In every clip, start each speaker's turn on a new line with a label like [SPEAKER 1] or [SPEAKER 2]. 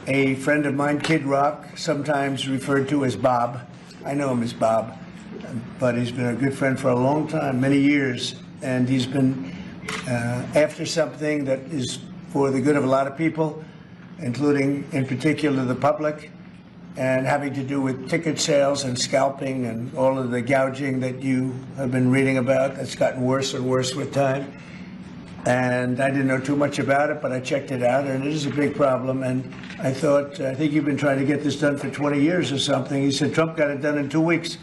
[SPEAKER 1] a friend of mine, Kid Rock, sometimes referred to as Bob. I know him as Bob, but he's been a good friend for a long time, many years, and he's been after something that is for the good of a lot of people, including, in particular, the public, and having to do with ticket sales and scalping and all of the gouging that you have been reading about. That's gotten worse and worse with time. And I didn't know too much about it, but I checked it out, and it is a big problem. And I thought, I think you've been trying to get this done for 20 years or something. He said Trump got it done in 2 weeks.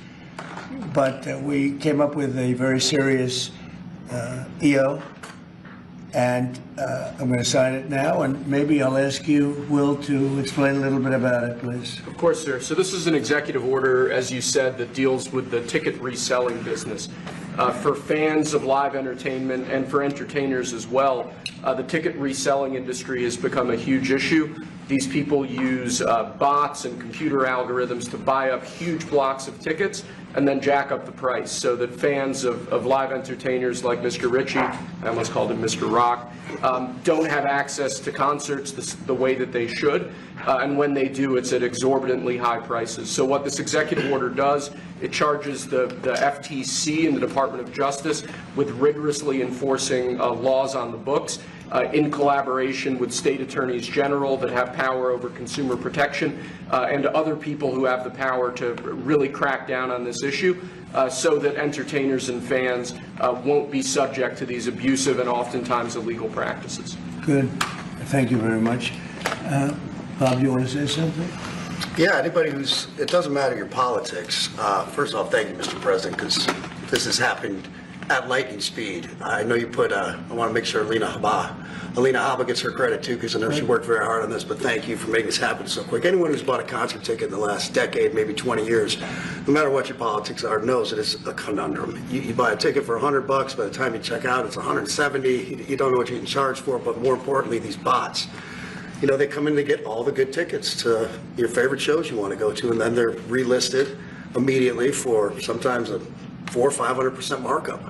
[SPEAKER 1] But we came up with a very serious EO, and I'm going to sign it now, and maybe I'll ask you, Will, to explain a little bit about it, please.
[SPEAKER 2] Of course, sir. So this is an executive order, as you said, that deals with the ticket reselling business. For fans of live entertainment and for entertainers as well, the ticket reselling industry has become a huge issue. These people use bots and computer algorithms to buy up huge blocks of tickets and then jack up the price so that fans of live entertainers like Mr. Ritchie, I almost called him Mr. Rock, don't have access to concerts the way that they should. And when they do, it's at exorbitantly high prices. So what this executive order does, it charges the FTC and the Department of Justice with rigorously enforcing laws on the books in collaboration with state attorneys general that have power over consumer protection and other people who have the power to really crack down on this issue so that entertainers and fans won't be subject to these abusive and oftentimes illegal practices.
[SPEAKER 1] Good. Thank you very much. Bob, you want to say something?
[SPEAKER 3] Yeah, anybody who's, it doesn't matter your politics. First off, thank you, Mr. President, because this has happened at lightning speed. I know you put, I want to make sure Alina Habba gets her credit too, because I know she worked very hard on this, but thank you for making this happen so quick. Anyone who's bought a concert ticket in the last decade, maybe 20 years, no matter what your politics are, knows that it's a conundrum. You buy a ticket for $100, by the time you check out, it's 170. You don't know what you can charge for, but more importantly, these bots. You know, they come in to get all the good tickets to your favorite shows you want to go to, and then they're relisted immediately for sometimes a 400% or 500% markup.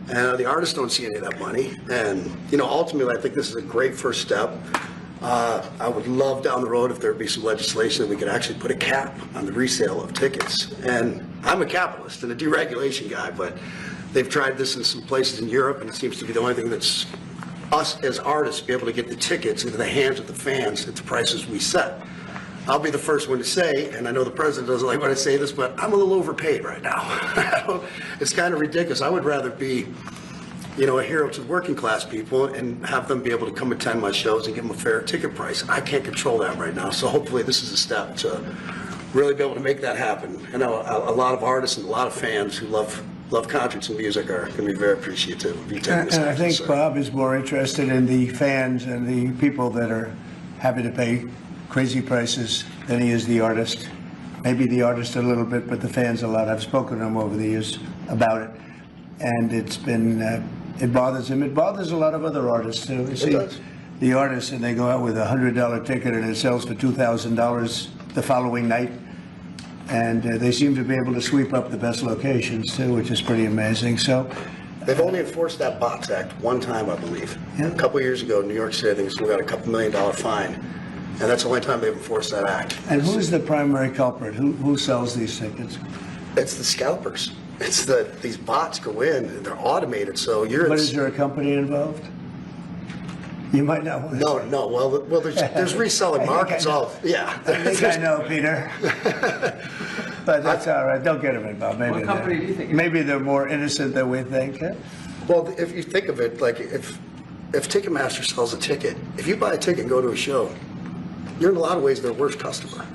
[SPEAKER 3] And the artists don't see any of that money. And, you know, ultimately, I think this is a great first step. I would love down the road if there would be some legislation that we could actually put a cap on the resale of tickets. And I'm a capitalist and a deregulation guy, but they've tried this in some places in Europe, and it seems to be the only thing that's us as artists be able to get the tickets into the hands of the fans at the prices we set. I'll be the first one to say, and I know the president doesn't like when I say this, but I'm a little overpaid right now. It's kind of ridiculous. I would rather be, you know, a hero to working class people and have them be able to come attend my shows and give them a fair ticket price. I can't control that right now, so hopefully this is a step to really be able to make that happen. I know a lot of artists and a lot of fans who love concerts and music are going to be very appreciative of you taking this.
[SPEAKER 1] And I think Bob is more interested in the fans and the people that are happy to pay crazy prices than he is the artist. Maybe the artist a little bit, but the fans a lot. I've spoken to him over the years about it, and it's been, it bothers him. It bothers a lot of other artists too. You see the artists, and they go out with a $100 ticket and it sells for $2,000 the following night. And they seem to be able to sweep up the best locations too, which is pretty amazing. So
[SPEAKER 3] they've only enforced that Bots Act one time, I believe. Yeah. A couple of years ago in New York City, I think we got a $2 million fine, and that's the only time they've enforced that act.
[SPEAKER 1] And who's the primary culprit? Who sells these tickets?
[SPEAKER 3] It's the scalpers. It's these bots go in and they're automated. So you're.
[SPEAKER 1] But is there a company involved? You might not want to say.
[SPEAKER 3] No. Well, there's reselling markets. Yeah.
[SPEAKER 1] I think I know, Peter. But that's all right. Don't get them involved. Maybe
[SPEAKER 4] what company do you think?
[SPEAKER 1] Maybe they're more innocent than we think. Huh?
[SPEAKER 3] Well, if you think of it, like if Ticketmaster sells a ticket, if you buy a ticket and go to a show, you're in a lot of ways their worst customer.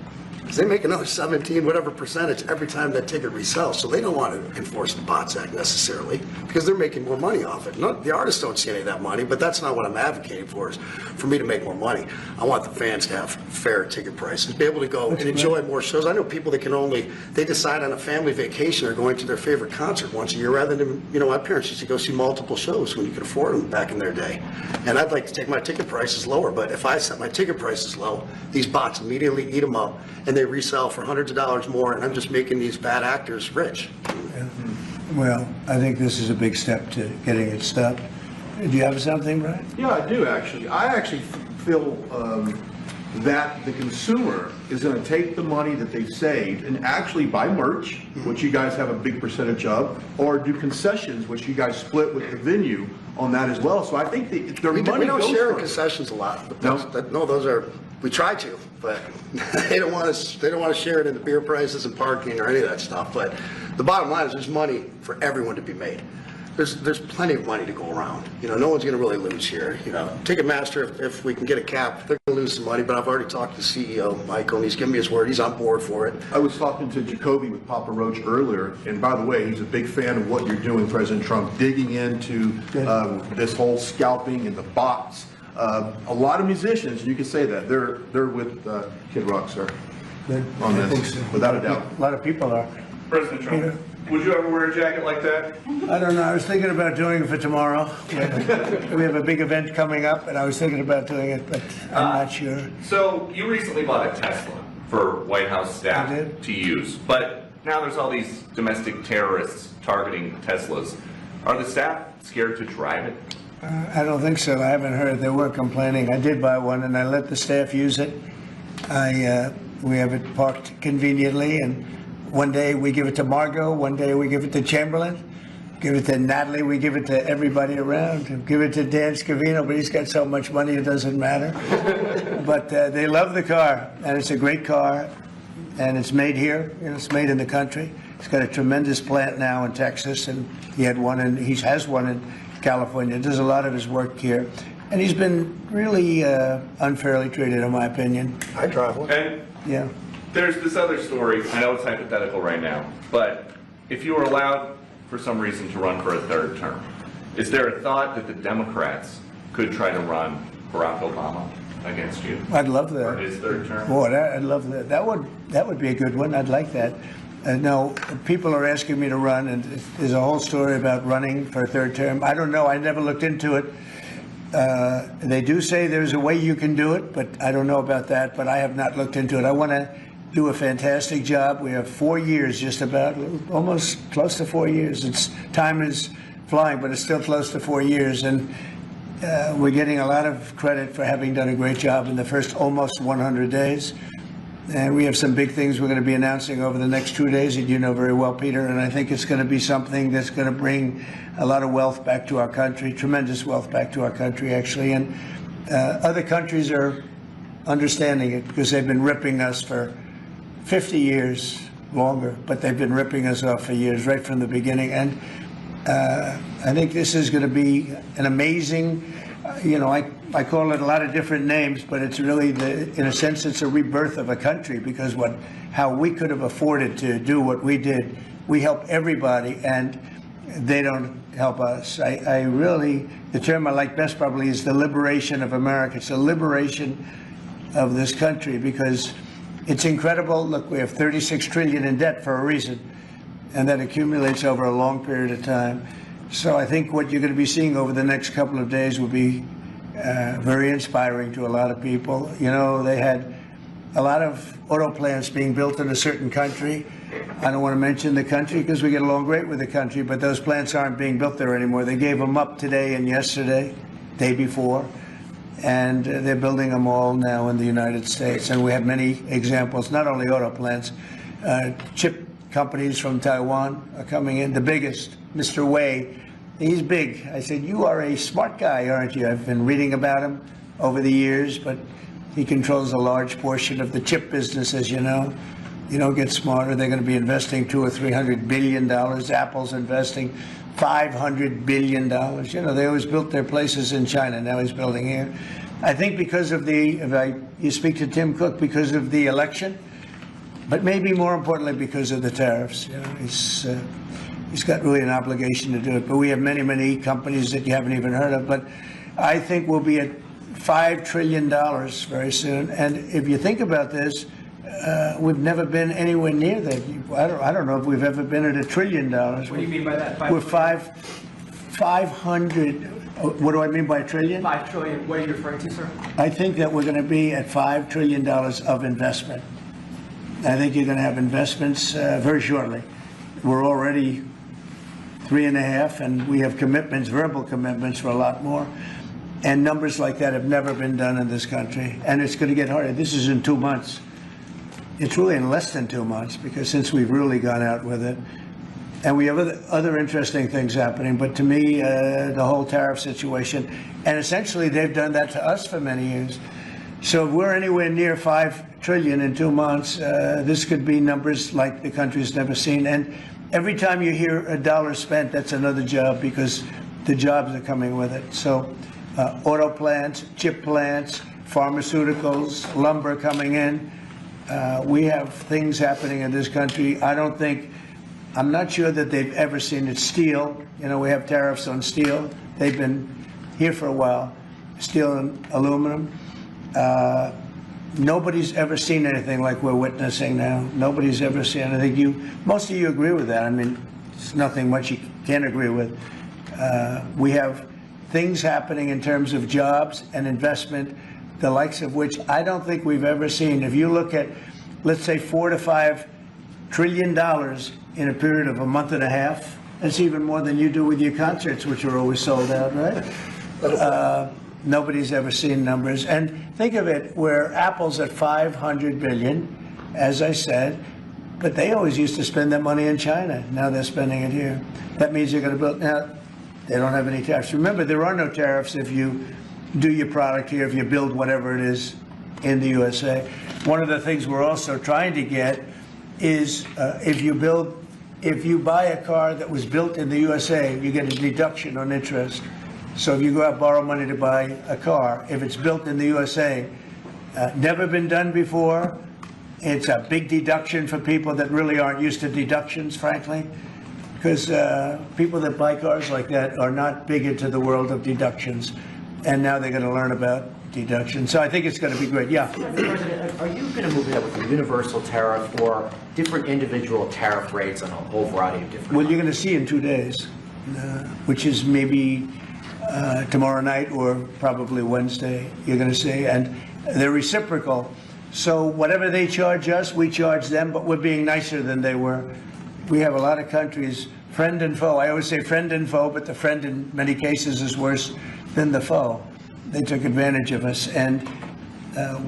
[SPEAKER 3] Because they make another 17 whatever percentage every time that ticket resells. So they don't want to enforce the Bots Act necessarily because they're making more money off it. The artists don't see any of that money, but that's not what I'm advocating for, is for me to make more money. I want the fans to have fair ticket prices, be able to go and enjoy more shows. I know people that they decide on a family vacation or going to their favorite concert once a year rather than, you know, my parents used to go see multiple shows when you could afford them back in their day. And I'd like to take my ticket prices lower, but if I set my ticket prices low, these bots immediately eat them up and they resell for hundreds of dollars more, and I'm just making these bad actors rich.
[SPEAKER 1] Yeah. Well, I think this is a big step to getting it stopped. Do you have something, Brian?
[SPEAKER 4] Yeah, I do actually. I actually feel that the consumer is going to take the money that they've saved and actually buy merch, which you guys have a big percentage of, or do concessions, which you guys split with the venue on that as well. So I think their
[SPEAKER 3] We
[SPEAKER 4] money
[SPEAKER 3] don't
[SPEAKER 4] goes
[SPEAKER 3] share
[SPEAKER 4] for it.
[SPEAKER 3] concessions a lot. But
[SPEAKER 4] No?
[SPEAKER 3] those are, we try to, but they don't want to share it in the beer prices and parking or any of that stuff. But the bottom line is there's money for everyone to be made. There's plenty of money to go around. No one's going to really lose here. Ticketmaster, if we can get a cap, they're going to lose some money. But I've already talked to the CEO, Michael, and he's given me his word. He's on board for it.
[SPEAKER 4] I was talking to Jacoby with Papa Roach earlier, and by the way, he's a big fan of what you're doing, President Trump, digging into this whole scalping and the bots. A lot of musicians, you can say that, they're with Kid Rock, sir, on
[SPEAKER 1] I think
[SPEAKER 4] this,
[SPEAKER 1] so.
[SPEAKER 4] without a doubt.
[SPEAKER 1] A lot of people are.
[SPEAKER 5] President Trump, would you ever wear a jacket like that?
[SPEAKER 1] I don't know. I was thinking about doing it for tomorrow. We have a big event coming up, and I was thinking about doing it, but I'm not sure.
[SPEAKER 5] So you recently bought a Tesla for White House staff
[SPEAKER 1] I did.
[SPEAKER 5] to use, but now there's all these domestic terrorists targeting Teslas. Are the staff scared to drive it?
[SPEAKER 1] I don't think so. I haven't heard. They weren't complaining. I did buy one, and I let the staff use it. We have it parked conveniently, and one day we give it to Margot, one day we give it to Chamberlain, give it to Natalie, we give it to everybody around, give it to Dan Scavino, but he's got so much money it doesn't matter. But they love the car, and it's a great car, and it's made here, it's made in the country. He's got a tremendous plant now in Texas, and he has one in California. Does a lot of his work here, and he's been really unfairly treated, in my opinion.
[SPEAKER 3] I drive one.
[SPEAKER 5] And
[SPEAKER 1] Yeah.
[SPEAKER 5] there's this other story, I know it's hypothetical right now, but if you were allowed for some reason to run for a third term, is there a thought that the Democrats could try to run Barack Obama against you
[SPEAKER 1] I'd love
[SPEAKER 5] for
[SPEAKER 1] that.
[SPEAKER 5] his third term?
[SPEAKER 1] Boy, I'd love that. That would be a good one. I'd like that. No, people are asking me to run, and there's a whole story about running for a third term. I don't know. I never looked into it. They do say there's a way you can do it, but I don't know about that. But I have not looked into it. I want to do a fantastic job. We have 4 years, just about, almost close to 4 years. Time is flying, but it's still close to 4 years, and we're getting a lot of credit for having done a great job in the first almost 100 days. And we have some big things we're going to be announcing over the next 2 days that you know very well, Peter, and I think it's going to be something that's going to bring a lot of wealth back to our country, tremendous wealth back to our country, actually. And other countries are understanding it because they've been ripping us for 50 years, longer, but they've been ripping us off for years, right from the beginning. And I think this is going to be an amazing, I call it a lot of different names, but it's really, in a sense, it's a rebirth of a country, because how we could have afforded to do what we did. We help everybody, and they don't help us. I really, the term I like best probably is the liberation of America. It's a liberation of this country, because it's incredible. Look, we have 36 trillion in debt for a reason, and that accumulates over a long period of time. So I think what you're going to be seeing over the next couple of days will be very inspiring to a lot of people. They had a lot of auto plants being built in a certain country. I don't want to mention the country because we get along great with the country, but those plants aren't being built there anymore. They gave them up today and yesterday, day before, and they're building them all now in the United States. And we have many examples, not only auto plants, chip companies from Taiwan are coming in. The biggest, Mr. Wei, he's big. I said, you are a smart guy, aren't you? I've been reading about him over the years, but he controls a large portion of the chip business, as you know. You don't get smarter. They're going to be investing $200 or $300 billion. Apple's investing $500 billion. They always built their places in China. Now he's building here. I think because of you speak to Tim Cook, because of the election, but maybe more importantly because of the tariffs. He's got really an obligation to do it. But we have many, many companies that you haven't even heard of. But I think we'll be at $5 trillion very soon. And if you think about this, we've never been anywhere near that. I don't know if we've ever been at $1 trillion. What
[SPEAKER 6] do you mean by that?
[SPEAKER 1] We're 500. What do I mean by a trillion?
[SPEAKER 6] 5 trillion. What are you referring to, sir?
[SPEAKER 1] I think that we're going to be at $5 trillion of investment. I think you're going to have investments very shortly. We're already 3.5, and we have commitments, verbal commitments for a lot more. And numbers like that have never been done in this country. And it's going to get harder. This is in 2 months. It's really in less than 2 months, because since we've really gone out with it. And we have other interesting things happening. But to me, the whole tariff situation, and essentially they've done that to us for many years. So if we're anywhere near 5 trillion in 2 months, this could be numbers like the country's never seen. And every time you hear a dollar spent, that's another job, because the jobs are coming with it. So auto plants, chip plants, pharmaceuticals, lumber coming in. We have things happening in this country. I'm not sure that they've ever seen it. Steel, we have tariffs on steel. They've been here for a while. Steel and aluminum. Nobody's ever seen anything like we're witnessing now. Nobody's ever seen anything. Most of you agree with that. I mean, it's nothing much you can't agree with. We have things happening in terms of jobs and investment, the likes of which I don't think we've ever seen. If you look at, let's say, $4 to $5 trillion in a period of a month and a half, that's even more than you do with your concerts, which are always sold out, right? Nobody's ever seen numbers. And think of it, where Apple's at 500 billion, as I said, but they always used to spend that money in China. Now they're spending it here. That means you're going to build. Now, they don't have any tariffs. Remember, there are no tariffs if you do your product here, if you build whatever it is in the USA. One of the things we're also trying to get is if you buy a car that was built in the USA, you get a deduction on interest. So if you go out and borrow money to buy a car, if it's built in the USA, never been done before, it's a big deduction for people that really aren't used to deductions, frankly, because people that buy cars like that are not big into the world of deductions, and now they're going to learn about deductions. So I think it's going to be great. Yeah.
[SPEAKER 7] Mr. President, are you going to move ahead with a universal tariff or different individual tariff rates on a whole variety of different?
[SPEAKER 1] Well, you're going to see in 2 days, which is maybe tomorrow night or probably Wednesday, you're going to see, and they're reciprocal. So whatever they charge us, we charge them, but we're being nicer than they were. We have a lot of countries, friend and foe. I always say friend and foe, but the friend in many cases is worse than the foe. They took advantage of us, and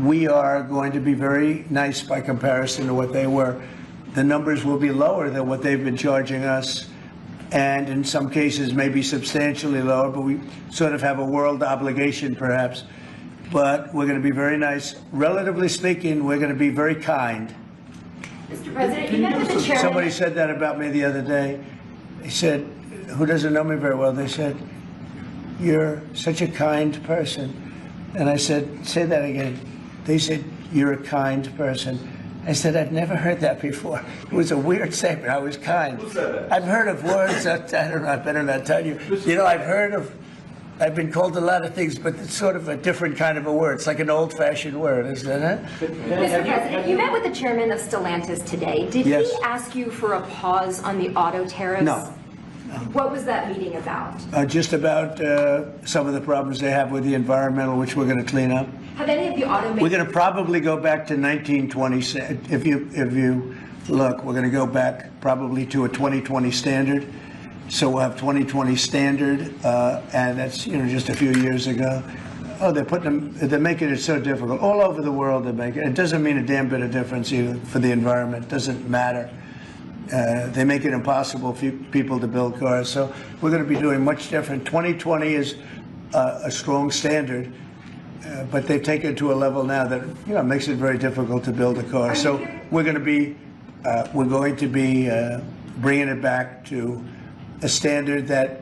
[SPEAKER 1] we are going to be very nice by comparison to what they were. The numbers will be lower than what they've been charging us, and in some cases maybe substantially lower, but we sort of have a world obligation perhaps. But we're going to be very nice. Relatively speaking, we're going to be very kind.
[SPEAKER 8] Mr. President, you met with the chairman.
[SPEAKER 1] Somebody said that about me the other day. They said, who doesn't know me very well, they said, "You're such a kind person." And I said, "Say that again." They said, "You're a kind person." I said, "I've never heard that before." It was a weird statement. I was kind.
[SPEAKER 5] Who said that?
[SPEAKER 1] I've heard of words that, I don't know, I better not tell you. I've been called a lot of things, but it's sort of a different kind of a word. It's like an old-fashioned word, isn't it?
[SPEAKER 8] Mr. President, you met with the chairman of Stellantis today. Did
[SPEAKER 1] Yes.
[SPEAKER 8] he ask you for a pause on the auto tariffs?
[SPEAKER 1] No.
[SPEAKER 8] What was that meeting about?
[SPEAKER 1] Just about some of the problems they have with the environmental, which we're going to clean up.
[SPEAKER 8] Have any of the automakers?
[SPEAKER 1] We're going to probably go back to 1920. If you look, we're going to go back probably to a 2020 standard. So we'll have 2020 standard, and that's just a few years ago. Oh, they're making it so difficult all over the world. They're making it. It doesn't mean a damn bit of difference either for the environment. It doesn't matter. They make it impossible for people to build cars. So we're going to be doing much different. 2020 is a strong standard, but they've taken it to a level now that makes it very difficult to build a car. So we're going to be bringing it back to a standard that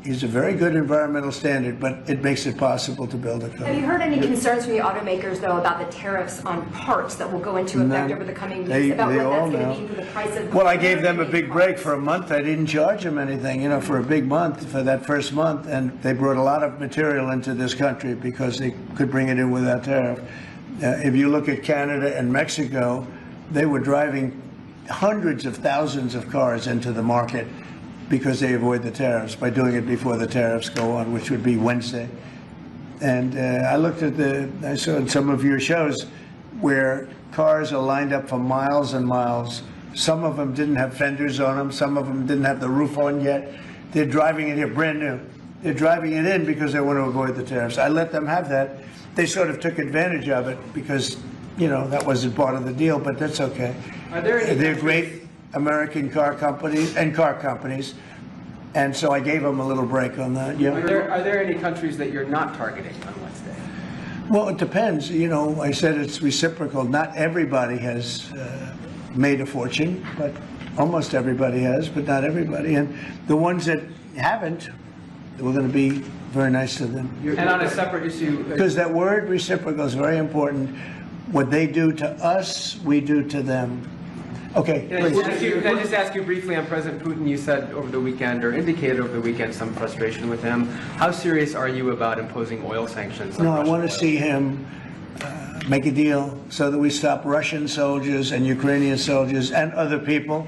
[SPEAKER 1] is a very good environmental standard, but it makes it possible to build a car.
[SPEAKER 8] Have you heard any concerns from the automakers, though, about the tariffs on parts that will go into effect over the coming weeks, about what that's going to mean for the price of...
[SPEAKER 1] Well, I gave them a big break for a month. I didn't charge them anything, for a big month, for that first month, and they brought a lot of material into this country because they could bring it in without tariff. If you look at Canada and Mexico, they were driving hundreds of thousands of cars into the market because they avoid the tariffs by doing it before the tariffs go on, which would be Wednesday. And I saw in some of your shows where cars are lined up for miles and miles. Some of them didn't have fenders on them. Some of them didn't have the roof on yet. They're driving it here brand new. They're driving it in because they want to avoid the tariffs. I let them have that. They sort of took advantage of it because, that wasn't part of the deal, but that's okay.
[SPEAKER 6] Are there any
[SPEAKER 1] They're
[SPEAKER 6] countries-
[SPEAKER 1] great American car companies, and so I gave them a little break on that, yeah.
[SPEAKER 6] Are there any countries that you're not targeting on Wednesday?
[SPEAKER 1] Well, it depends. I said it's reciprocal. Not everybody has made a fortune, but almost everybody has, but not everybody. And the ones that haven't, we're going to be very nice to them.
[SPEAKER 6] And on a separate issue,
[SPEAKER 1] Because that word reciprocal is very important. What they do to us, we do to them. Okay,
[SPEAKER 6] can I
[SPEAKER 1] please.
[SPEAKER 6] just ask you briefly on President Putin? You said over the weekend, or indicated over the weekend, some frustration with him. How serious are you about imposing oil sanctions on
[SPEAKER 1] No, I
[SPEAKER 6] Russian
[SPEAKER 1] want to
[SPEAKER 6] oil?
[SPEAKER 1] see him make a deal so that we stop Russian soldiers and Ukrainian soldiers and other people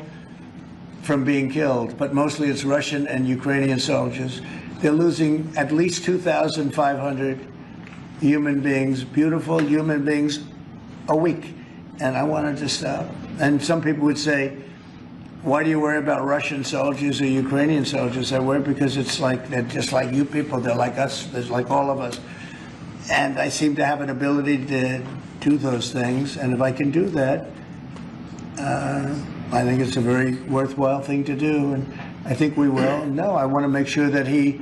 [SPEAKER 1] from being killed. But mostly it's Russian and Ukrainian soldiers. They're losing at least 2,500 human beings, beautiful human beings, a week. And I wanted to stop. And some people would say, why do you worry about Russian soldiers or Ukrainian soldiers? I worry because it's like, they're just like you people. They're like us. They're like all of us. And I seem to have an ability to do those things. And if I can do that, I think it's a very worthwhile thing to do. And I think we will. No, I want to make sure that he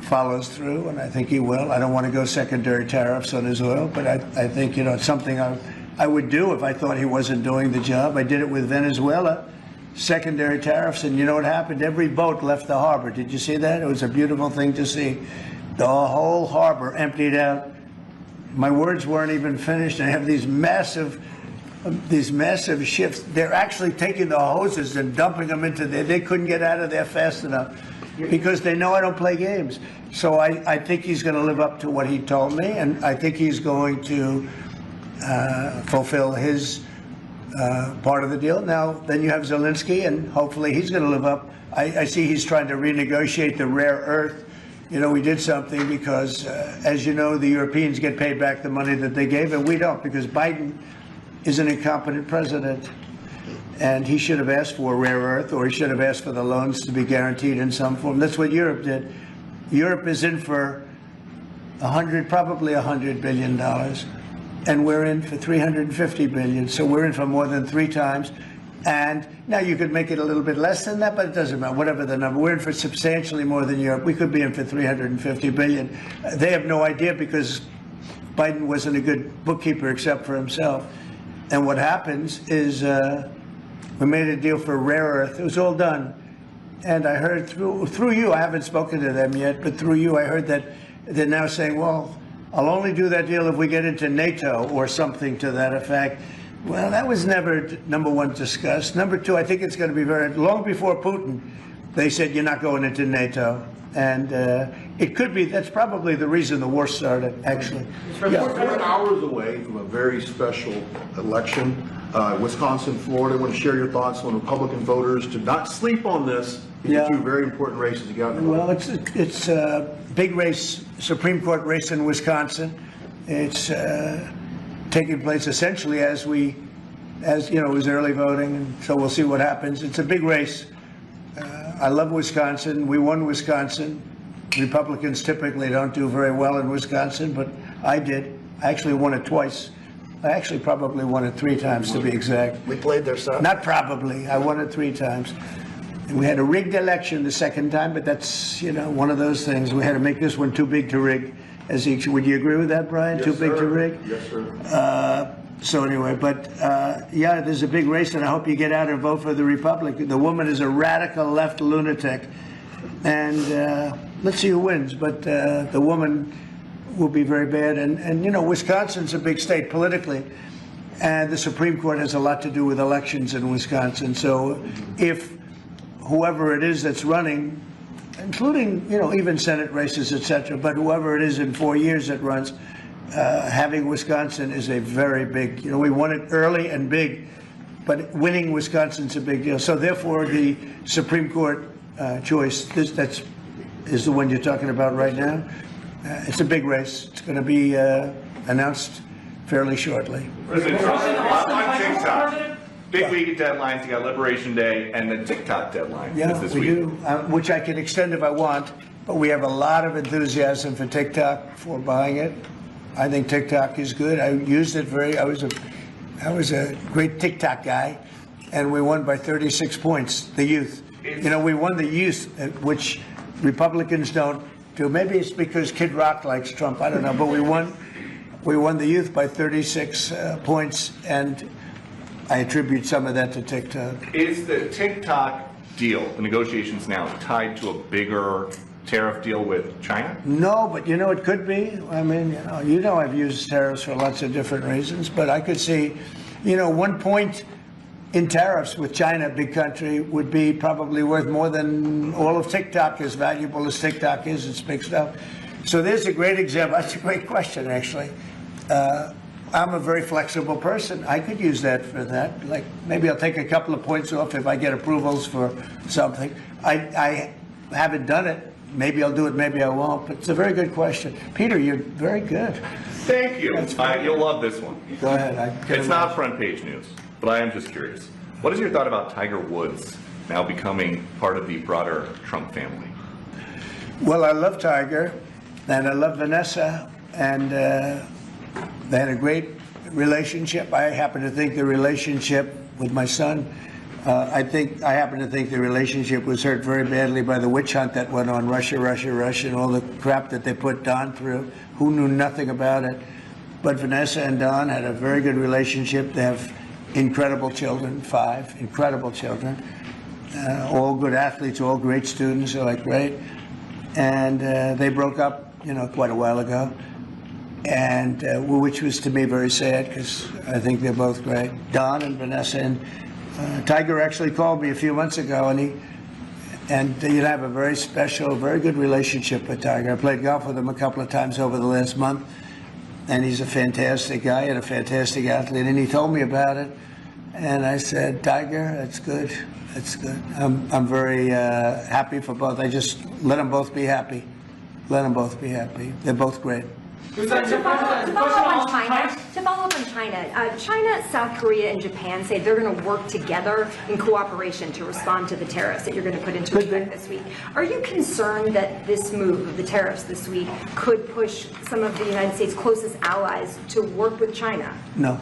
[SPEAKER 1] follows through, and I think he will. I don't want to go secondary tariffs on his oil, but I think, it's something I would do if I thought he wasn't doing the job. I did it with Venezuela, secondary tariffs, and you know what happened? Every boat left the harbor. Did you see that? It was a beautiful thing to see. The whole harbor emptied out. My words weren't even finished. I have these massive ships. They're actually taking the hoses and dumping them into there. They couldn't get out of there fast enough because they know I don't play games. So I think he's going to live up to what he told me, and I think he's going to fulfill his part of the deal. Now, then you have Zelensky, and hopefully he's going to live up. I see he's trying to renegotiate the rare earth. We did something because, as you know, the Europeans get paid back the money that they gave, and we don't, because Biden is an incompetent president. And he should have asked for rare earth, or he should have asked for the loans to be guaranteed in some form. That's what Europe did. Europe is in for probably $100 billion, and we're in for $350 billion. So we're in for more than 3 times. And now you could make it a little bit less than that, but it doesn't matter, whatever the number. We're in for substantially more than Europe. We could be in for $350 billion. They have no idea because Biden wasn't a good bookkeeper except for himself. And what happens is we made a deal for rare earth. It was all done. And I heard through you, I haven't spoken to them yet, but through you, I heard that they're now saying, well, I'll only do that deal if we get into NATO or something to that effect. Well, that was never, number one, discussed. Number two, I think it's going to be long before Putin, they said you're not going into NATO. And it could be, that's probably the reason the war started, actually.
[SPEAKER 4] We're hours away from a very special election. Wisconsin, Florida. I want to share your thoughts on Republican voters to not sleep on this. These are 2 very important races to get out.
[SPEAKER 1] Well, it's a big race, Supreme Court race in Wisconsin. It's taking place essentially as it was early voting, and so we'll see what happens. It's a big race. I love Wisconsin. We won Wisconsin. Republicans typically don't do very well in Wisconsin, but I did. I actually won it twice. I actually probably won it 3 times, to be exact.
[SPEAKER 3] We played their side.
[SPEAKER 1] Not probably. I won it 3 times. And we had a rigged election the second time, but that's, one of those things. We had to make this one too big to rig. Would you agree with that, Brian?
[SPEAKER 4] Yes,
[SPEAKER 1] Too big
[SPEAKER 4] sir.
[SPEAKER 1] to rig?
[SPEAKER 4] Yes, sir.
[SPEAKER 1] So anyway, but there's a big race, and I hope you get out and vote for the Republican. The woman is a radical left lunatic, and let's see who wins. But the woman will be very bad, and Wisconsin's a big state politically, and the Supreme Court has a lot to do with elections in Wisconsin. So if whoever it is that's running, including even Senate races, etc., but whoever it is in 4 years that runs. Having Wisconsin is a very big, we won it early and big, but winning Wisconsin's a big deal. So therefore, the Supreme Court choice, that is the one you're talking about right now. It's a big race. It's going to be announced fairly shortly.
[SPEAKER 5] President Trump, on TikTok, big week of deadlines. You got Liberation Day and the TikTok deadline.
[SPEAKER 1] Yeah,
[SPEAKER 5] this
[SPEAKER 1] we
[SPEAKER 5] week.
[SPEAKER 1] do, which I can extend if I want. but we have a lot of enthusiasm for TikTok, for buying it. I think TikTok is good. I used it I was a great TikTok guy, and we won by 36 points, the youth. You know, we won the youth, which Republicans don't do. Maybe it's because Kid Rock likes Trump, I don't know, but we won the youth by 36 points, and I attribute some of that to TikTok.
[SPEAKER 5] Is the TikTok deal, the negotiations now, tied to a bigger tariff deal with China?
[SPEAKER 1] No, but you know, it could be. I mean, you know I've used tariffs for lots of different reasons, but I could see, you know, 1 point in tariffs with China, big country, would be probably worth more than all of TikTok, as valuable as TikTok is. It's big stuff. So there's a great example. That's a great question, actually. I'm a very flexible person. I could use that for that. Like, maybe I'll take a couple of points off if I get approvals for something. I haven't done it. Maybe I'll do it, maybe I won't. But it's a very good question. Peter, you're very good.
[SPEAKER 5] Thank you. You'll love this one.
[SPEAKER 1] Go ahead.
[SPEAKER 5] It's not front page news, but I am just curious. What is your thought about Tiger Woods now becoming part of the broader Trump family?
[SPEAKER 1] Well, I love Tiger, and I love Vanessa, and they had a great relationship. I happen to think the relationship with my son, I happen to think the relationship was hurt very badly by the witch hunt that went on, Russia, and all the crap that they put Don through, who knew nothing about it. But Vanessa and Don had a very good relationship. They have incredible children, 5 incredible children, all good athletes, all great students, they're like great. And they broke up, you know, quite a while ago, and which was to me very sad, because I think they're both great, Don and Vanessa. And Tiger actually called me a few months ago, and you have a very special, very good relationship with Tiger. I played golf with him a couple of times over the last month, and he's a fantastic guy and a fantastic athlete. And he told me about it, and I said, Tiger, that's good. That's good. I'm very happy for both. I just let them both be happy. Let them both be happy. They're both great.
[SPEAKER 8] To follow up on China, China, South Korea, and Japan say they're going to work together in cooperation to respond to the tariffs that you're going to put into effect this week. Are you concerned that this move of the tariffs this week could push some of the United States' closest allies to work with China?
[SPEAKER 1] No,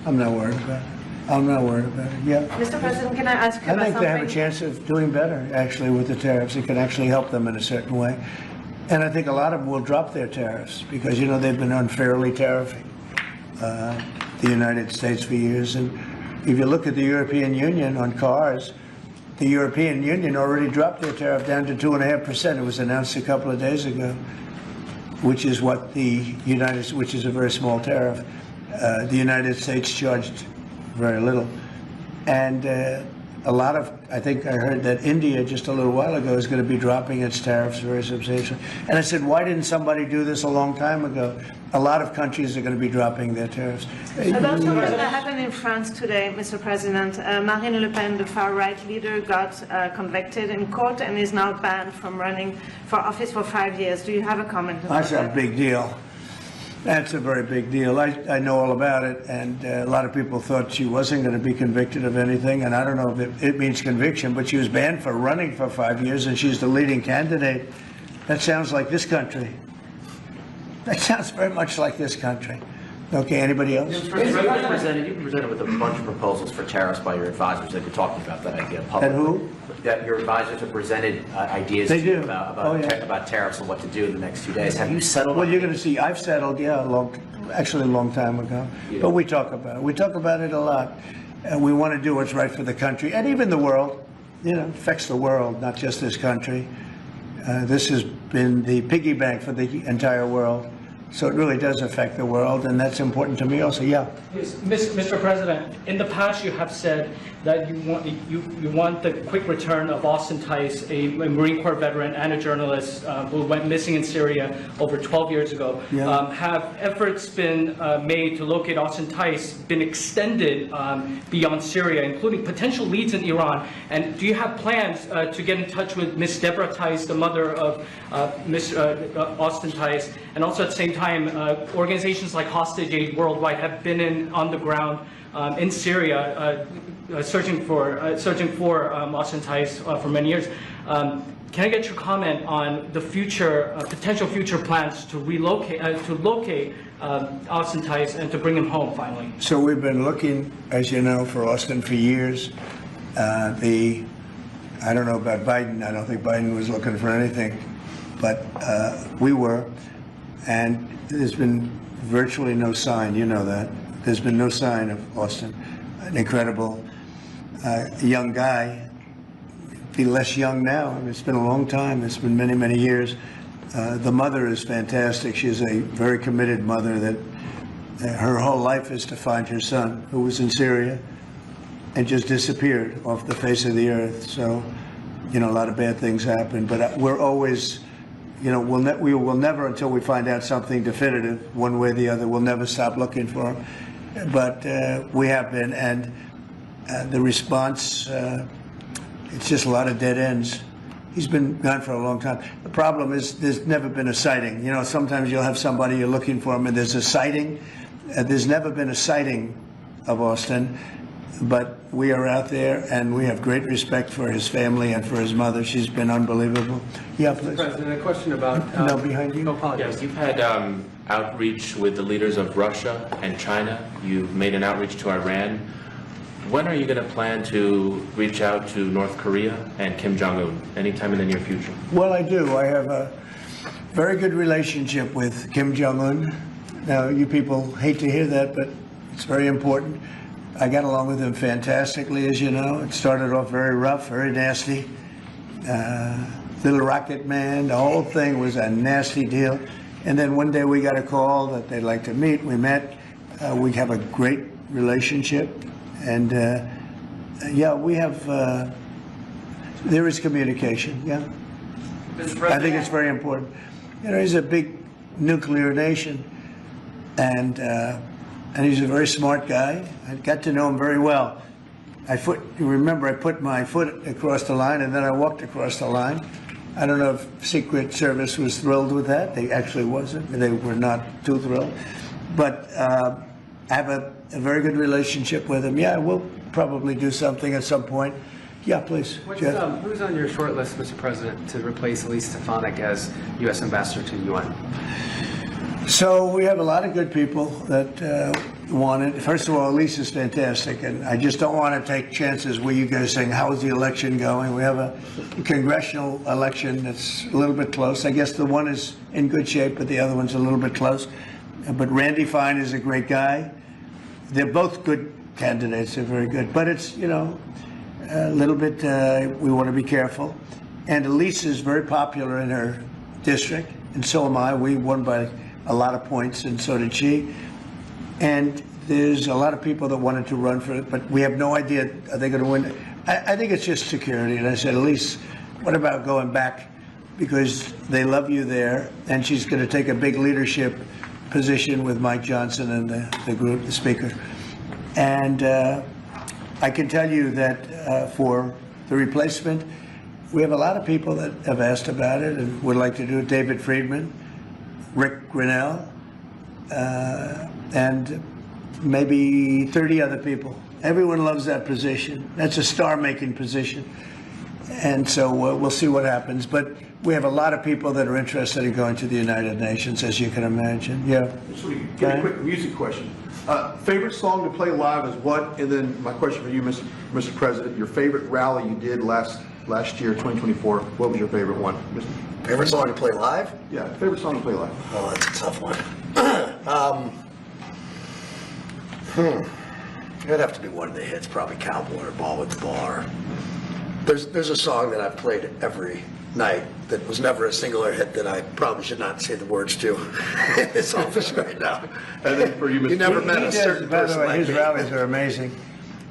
[SPEAKER 1] I'm not worried about it. I'm not worried about it. Yeah.
[SPEAKER 9] Mr. President, can I ask you
[SPEAKER 1] I
[SPEAKER 9] about
[SPEAKER 1] think they have a
[SPEAKER 9] something?
[SPEAKER 1] chance of doing better, actually, with the tariffs. It can actually help them in a certain way. And I think a lot of them will drop their tariffs because, you know, they've been unfairly tariffing the United States for years. And if you look at the European Union on cars, the European Union already dropped their tariff down to 2.5%. It was announced a couple of days ago, which is what which is a very small tariff. The United States charged very little. And I think I heard that India just a little while ago is going to be dropping its tariffs very substantially. And I said, why didn't somebody do this a long time ago? A lot of countries are going to be dropping their tariffs.
[SPEAKER 9] About something that happened in France today, Mr. President. Marine Le Pen, the far-right leader, got convicted in court and is now banned from running for office for 5 years. Do you have a comment about
[SPEAKER 1] That's a big deal. That's a very big deal. I know all about it, and a lot of people thought she wasn't going to be convicted of anything, and I don't know if it means conviction, but she was banned for running for 5 years, and she's the leading candidate. That sounds like this country. That sounds very much like this country. Okay, anybody else?
[SPEAKER 7] You've been presented with a bunch of proposals for tariffs by your advisors. They've been talking about that idea publicly.
[SPEAKER 1] And who?
[SPEAKER 7] That your advisors have presented ideas
[SPEAKER 1] They
[SPEAKER 7] to you
[SPEAKER 1] do.
[SPEAKER 7] about tariffs and what to do in the next 2 days. Have you settled
[SPEAKER 1] Well,
[SPEAKER 7] on
[SPEAKER 1] you're going to see, I've settled, yeah, a long time ago.
[SPEAKER 7] Yeah.
[SPEAKER 1] But we talk about it. We talk about it a lot. And we want to do what's right for the country and even the world. You know, it affects the world, not just this country. This has been the piggy bank for the entire world. So it really does affect the world, and that's important to me also. Yeah.
[SPEAKER 10] Yes, Mr. President, in the past you have said that you want the quick return of Austin Tice, a Marine Corps veteran and a journalist who went missing in Syria over 12 years ago.
[SPEAKER 1] Yeah.
[SPEAKER 10] Have efforts been made to locate Austin Tice been extended beyond Syria, including potential leads in Iran? And do you have plans to get in touch with Ms. Deborah Tice, the mother of Ms. Austin Tice, and also at the same time, organizations like Hostage Aid Worldwide have been on the ground in Syria, searching for Austin Tice for many years. can I get your comment on the future, potential future plans to relocate, to locate Austin Tice and to bring him home finally?
[SPEAKER 1] So we've been looking, as you know, for Austin for years. I don't know about Biden. I don't think Biden was looking for anything, but we were. And there's been virtually no sign, you know that. There's been no sign of Austin. An incredible young guy. Be less young now. I mean, it's been a long time. It's been many, many years. The mother is fantastic. She's a very committed mother that her whole life is to find her son, who was in Syria and just disappeared off the face of the earth. So, you know, a lot of bad things happen. But we're always, you know, we will never, until we find out something definitive, one way or the other, we'll never stop looking for him. But we have been, and the response, it's just a lot of dead ends. He's been gone for a long time. The problem is there's never been a sighting. You know, sometimes you'll have somebody you're looking for him and there's a sighting. There's never been a sighting of Austin, but we are out there and we have great respect for his family and for his mother. She's been unbelievable. Yeah, please.
[SPEAKER 6] President, a question about...
[SPEAKER 1] No, behind you.
[SPEAKER 6] No, apologies.
[SPEAKER 11] Yes, you've had outreach with the leaders of Russia and China. You've made an outreach to Iran. When are you going to plan to reach out to North Korea and Kim Jong-un? Anytime in the near future?
[SPEAKER 1] Well, I do. I have a very good relationship with Kim Jong-un. Now, you people hate to hear that, but it's very important. I got along with him fantastically, as you know. It started off very rough, very nasty. Little Rocket Man, the whole thing was a nasty deal. And then one day we got a call that they'd like to meet. We met. We have a great relationship. And yeah, we have, there is communication, yeah. I think it's very important. You know, he's a big nuclear nation, and he's a very smart guy. I got to know him very well. You remember I put my foot across the line and then I walked across the line. I don't know if Secret Service was thrilled with that. They actually wasn't. They were not too thrilled. But I have a very good relationship with him. Yeah, we'll probably do something at some point. Yeah, please. Jeff.
[SPEAKER 6] Who's on your short list, Mr. President, to replace Elise Stefanik as U.S. Ambassador to the UN?
[SPEAKER 1] So we have a lot of good people that want it. First of all, Elise is fantastic, and I just don't want to take chances where you guys saying, how's the election going? We have a congressional election that's a little bit close. I guess the one is in good shape, but the other one's a little bit close. But Randy Fine is a great guy. They're both good candidates. They're very good. But it's, you know, a little bit, we want to be careful. And Elise is very popular in her district, and so am I. We won by a lot of points, and so did she. And there's a lot of people that wanted to run for it, but we have no idea, are they going to win? I think it's just security. And I said, Elise, what about going back? Because they love you there, and she's going to take a big leadership position with Mike Johnson and the group, the speaker. And I can tell you that for the replacement, we have a lot of people that have asked about it and would like to do it. David Friedman, Rick Grinnell, and maybe 30 other people. Everyone loves that position. That's a star-making position. And so we'll see what happens. But we have a lot of people that are interested in going to the United Nations, as you can imagine. Yeah.
[SPEAKER 4] Just get a quick music question. Favorite song to play live is what? And then my question for you, Mr. President, your favorite rally you did last year, 2024. What was your favorite one?
[SPEAKER 3] Favorite song to play live?
[SPEAKER 4] Yeah, favorite song to play live.
[SPEAKER 3] Oh, that's a tough one. It'd have to be one of the hits, probably Cowboy or Ball with the Bar. There's a song that I've played every night that was never a singular hit that I probably should not say the words to in this office right now.
[SPEAKER 4] And then for you, Mr.
[SPEAKER 3] You never met a certain
[SPEAKER 1] by the
[SPEAKER 3] person
[SPEAKER 1] way,
[SPEAKER 3] like
[SPEAKER 1] his
[SPEAKER 3] me.
[SPEAKER 1] rallies are amazing.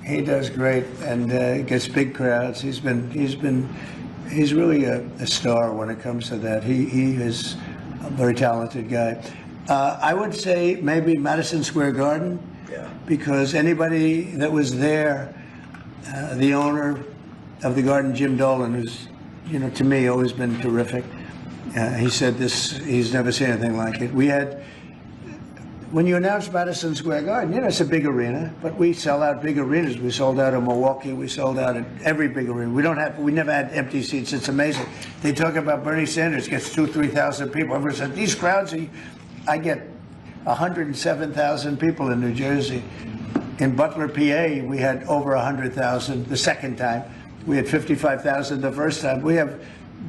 [SPEAKER 1] He does great and gets big crowds. He's really a star when it comes to that. He is a very talented guy. I would say maybe Madison Square Garden,
[SPEAKER 3] Yeah.
[SPEAKER 1] because anybody that was there, the owner of the garden, Jim Dolan, who's, you know, to me always been terrific. He said this, he's never seen anything like it. when you announce Madison Square Garden, you know, it's a big arena, but we sell out big arenas. We sold out in Milwaukee. We sold out at every big arena. We never had empty seats. It's amazing. They talk about Bernie Sanders gets 2,000 to 3,000 people. Everyone said, these crowds, I get 107,000 people in New Jersey. In Butler, PA, we had over 100,000 the second time. We had 55,000 the first time. We have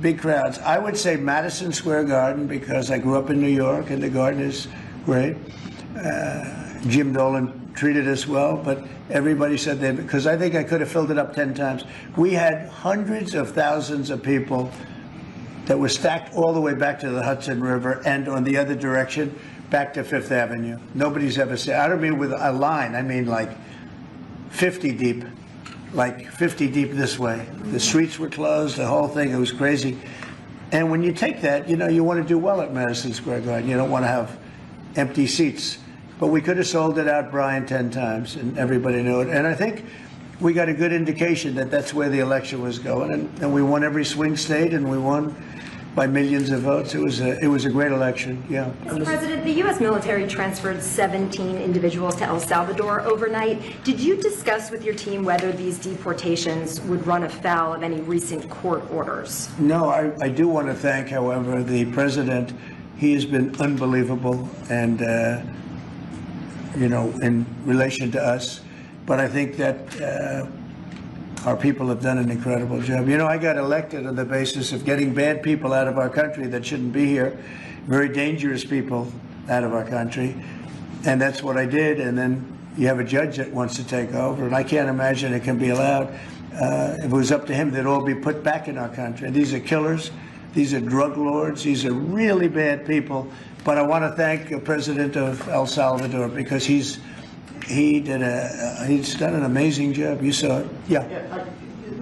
[SPEAKER 1] big crowds. I would say Madison Square Garden because I grew up in New York and the Garden is great. Jim Dolan treated us well, but everybody said that because I think I could have filled it up 10 times. We had hundreds of thousands of people that were stacked all the way back to the Hudson River and on the other direction back to Fifth Avenue. Nobody's ever said, I don't mean with a line, I mean like 50 deep, this way. The streets were closed, the whole thing, it was crazy. And when you take that, you know, you want to do well at Madison Square Garden. You don't want to have empty seats. But we could have sold it out, Brian, 10 times, and everybody knew it. And I think we got a good indication that that's where the election was going. And we won every swing state, and we won by millions of votes. It was a great election, yeah.
[SPEAKER 8] Mr. President, the U.S. military transferred 17 individuals to El Salvador overnight. Did you discuss with your team whether these deportations would run afoul of any recent court orders?
[SPEAKER 1] No, I do want to thank, however, the president. He has been unbelievable and, you know, in relation to us. But I think that our people have done an incredible job. You know, I got elected on the basis of getting bad people out of our country that shouldn't be here, very dangerous people out of our country. And that's what I did. And then you have a judge that wants to take over. And I can't imagine it can be allowed. If it was up to him, they'd all be put back in our country. And these are killers. These are drug lords. These are really bad people. But I want to thank the president of El Salvador because he's done an amazing job. You saw it. Yeah.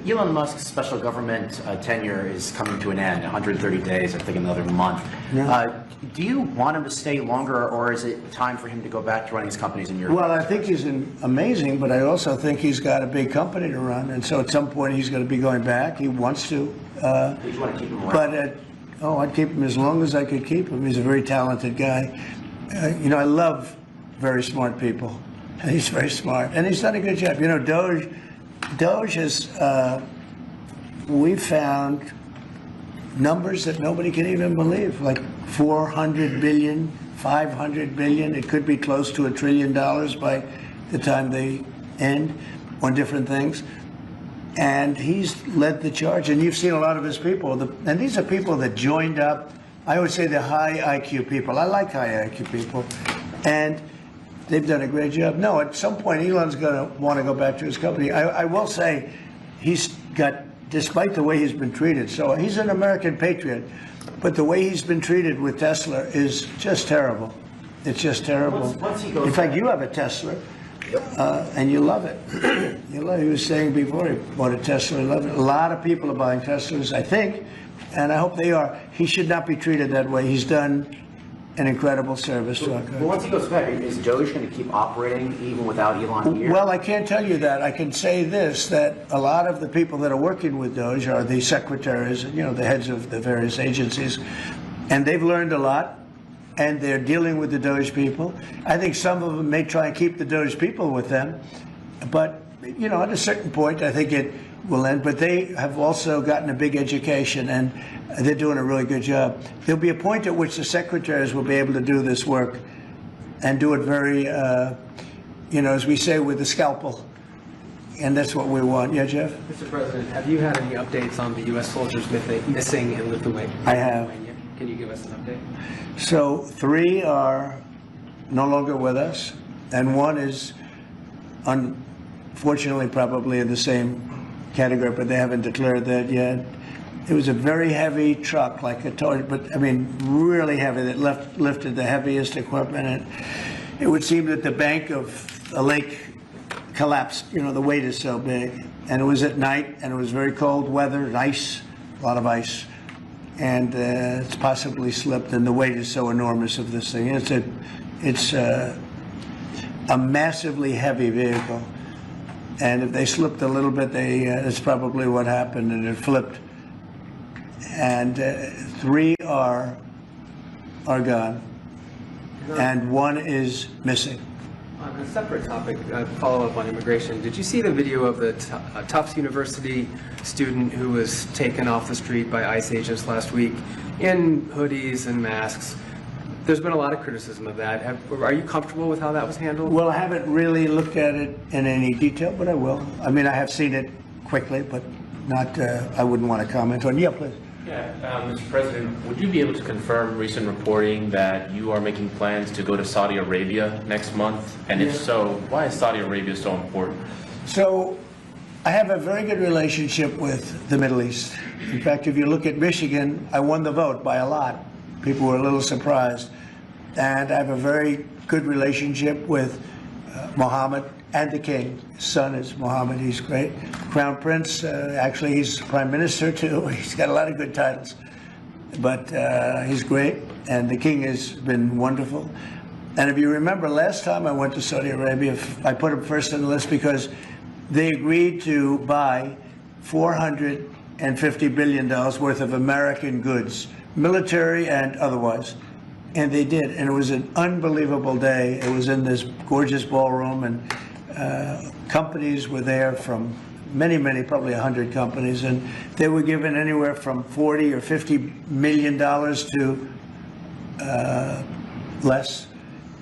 [SPEAKER 7] Elon Musk's special government tenure is coming to an end, 130 days, I think another month.
[SPEAKER 1] Yeah.
[SPEAKER 7] Do you want him to stay longer, or is it time for him to go back to running his companies in Europe?
[SPEAKER 1] Well, I think he's amazing, but I also think he's got a big company to run. And so at some point he's going to be going back. He wants to.
[SPEAKER 7] Did you want to keep him around?
[SPEAKER 1] But, I'd keep him as long as I could keep him. He's a very talented guy. You know, I love very smart people. And he's very smart. And he's done a good job. You know, DOGE has, we found numbers that nobody can even believe, like 400 billion, 500 billion. It could be close to $1 trillion by the time they end on different things. And he's led the charge. And you've seen a lot of his people. And these are people that joined up. I would say the high IQ people. I like high IQ people. And they've done a great job. No, at some point, Elon's going to want to go back to his company. I will say he's got, despite the way he's been treated, so he's an American patriot, but the way he's been treated with Tesla is just terrible. It's just terrible.
[SPEAKER 7] Once he goes
[SPEAKER 1] In fact, you have a Tesla, and you love it. You love it. He was saying before he bought a Tesla, he loved it. A lot of people are buying Teslas, I think, and I hope they are. He should not be treated that way. He's done an incredible service to our country.
[SPEAKER 7] But once he goes back, is DOGE going to keep operating even without Elon here?
[SPEAKER 1] Well, I can't tell you that. I can say this, that a lot of the people that are working with DOGE are the secretaries, you know, the heads of the various agencies, and they've learned a lot, and they're dealing with the DOGE people. I think some of them may try and keep the DOGE people with them, but, you know, at a certain point, I think it will end. But they have also gotten a big education, and they're doing a really good job. There'll be a point at which the secretaries will be able to do this work and do it very, you know, as we say, with the scalpel. And that's what we want. Yeah, Jeff?
[SPEAKER 6] Mr. President, have you had any updates on the U.S. soldiers missing in Lithuania?
[SPEAKER 1] I have.
[SPEAKER 6] Can you give us an update?
[SPEAKER 1] So 3 are no longer with us, and 1 is unfortunately probably in the same category, but they haven't declared that yet. It was a very heavy truck, like a toy, but I mean, really heavy, that lifted the heaviest equipment. And it would seem that the bank of a lake collapsed. You know, the weight is so big. And it was at night, and it was very cold weather, and ice, a lot of ice. And it's possibly slipped, and the weight is so enormous of this thing. It's a massively heavy vehicle. And if they slipped a little bit, that's probably what happened, and it flipped. And 3 are gone. and one is missing.
[SPEAKER 6] On a separate topic, follow-up on immigration, did you see the video of the Tufts University student who was taken off the street by ICE agents last week in hoodies and masks? There's been a lot of criticism of that. Are you comfortable with how that was handled?
[SPEAKER 1] Well, I haven't really looked at it in any detail, but I will. I mean, I have seen it quickly, but not, I wouldn't want to comment on. Yeah, please.
[SPEAKER 11] Yeah, Mr. President, would you be able to confirm recent reporting that you are making plans to go to Saudi Arabia next month? And if so, why is Saudi Arabia so important?
[SPEAKER 1] So I have a very good relationship with the Middle East. In fact, if you look at Michigan, I won the vote by a lot. People were a little surprised. And I have a very good relationship with Mohammed and the king. His son is Mohammed, he's great. Crown Prince, actually he's prime minister too. He's got a lot of good titles. But he's great, and the king has been wonderful. And if you remember, last time I went to Saudi Arabia, I put him first on the list because they agreed to buy $450 billion worth of American goods, military and otherwise. And they did, and it was an unbelievable day. It was in this gorgeous ballroom, and companies were there from many, probably 100 companies, and they were given anywhere from $40 or $50 million to less,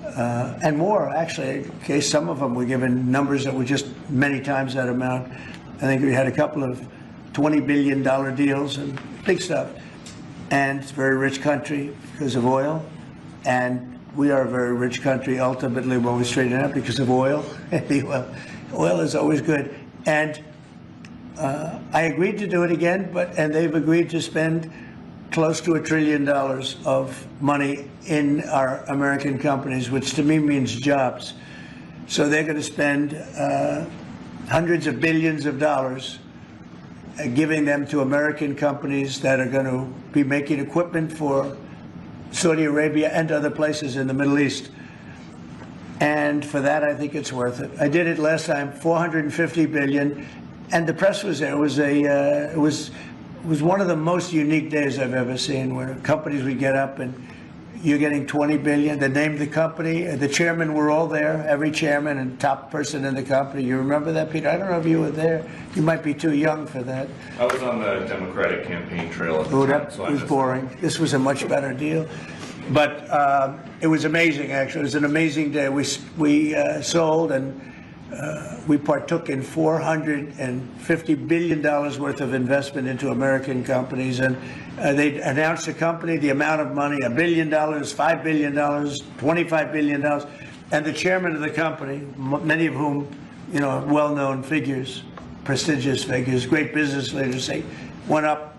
[SPEAKER 1] and more, actually. Okay, some of them were given numbers that were just many times that amount. I think we had a couple of $20 billion deals and big stuff. And it's a very rich country because of oil. And we are a very rich country ultimately when we straighten it out because of oil. Oil is always good. And I agreed to do it again, and they've agreed to spend close to $1 trillion of money in our American companies, which to me means jobs. So they're going to spend hundreds of billions of dollars giving them to American companies that are going to be making equipment for Saudi Arabia and other places in the Middle East. And for that, I think it's worth it. I did it last time, $450 billion, and the press was there. It was one of the most unique days I've ever seen, where companies would get up and you're getting $20 billion. They named the company. The chairmen were all there, every chairman and top person in the company. You remember that, Peter? I don't know if you were there. You might be too young for that.
[SPEAKER 5] I was on the Democratic campaign trail at the
[SPEAKER 1] Oh,
[SPEAKER 5] time,
[SPEAKER 1] that
[SPEAKER 5] so I
[SPEAKER 1] was
[SPEAKER 5] missed
[SPEAKER 1] boring. This was a much better deal. But it was amazing, actually. It was an amazing day. We sold and we partook in $450 billion worth of investment into American companies. And they announced the company, the amount of money, $1 billion, $5 billion, $25 billion. And the chairman of the company, many of whom, you know, well-known figures, prestigious figures, great business leaders, they went up,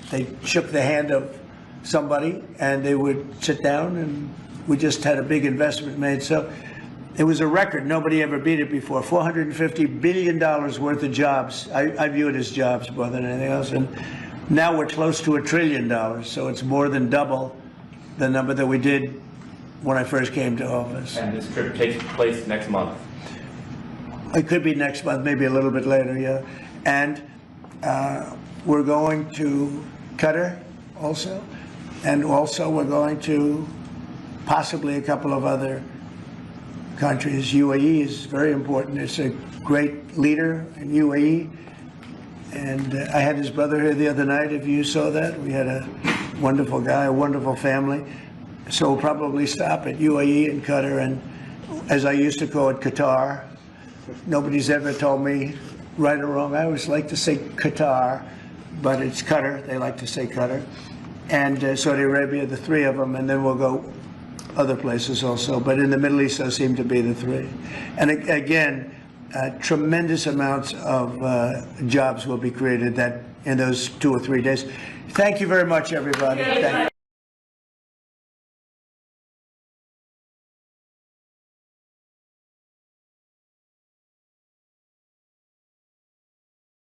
[SPEAKER 1] they shook the hand of somebody, and they would sit down, and we just had a big investment made. So it was a record. Nobody ever beat it before. $450 billion worth of jobs. I view it as jobs more than anything else. And now we're close to $1 trillion. So it's more than double the number that we did when I first came to office.
[SPEAKER 11] And this trip takes place next month.
[SPEAKER 1] It could be next month, maybe a little bit later, yeah. And we're going to Qatar also. And also we're going to possibly a couple of other countries. UAE is very important. It's a great leader in UAE. And I had his brother here the other night, if you saw that. We had a wonderful guy, a wonderful family. So we'll probably stop at UAE and Qatar, and as I used to call it, Qatar. Nobody's ever told me right or wrong. I always like to say Qatar, but it's Qatar. They like to say Qatar. And Saudi Arabia, the three of them, and then we'll go other places also. But in the Middle East, those seem to be the three. And again, tremendous amounts of jobs will be created that in those 2 or 3 days. Thank you very much, everybody. Thank you.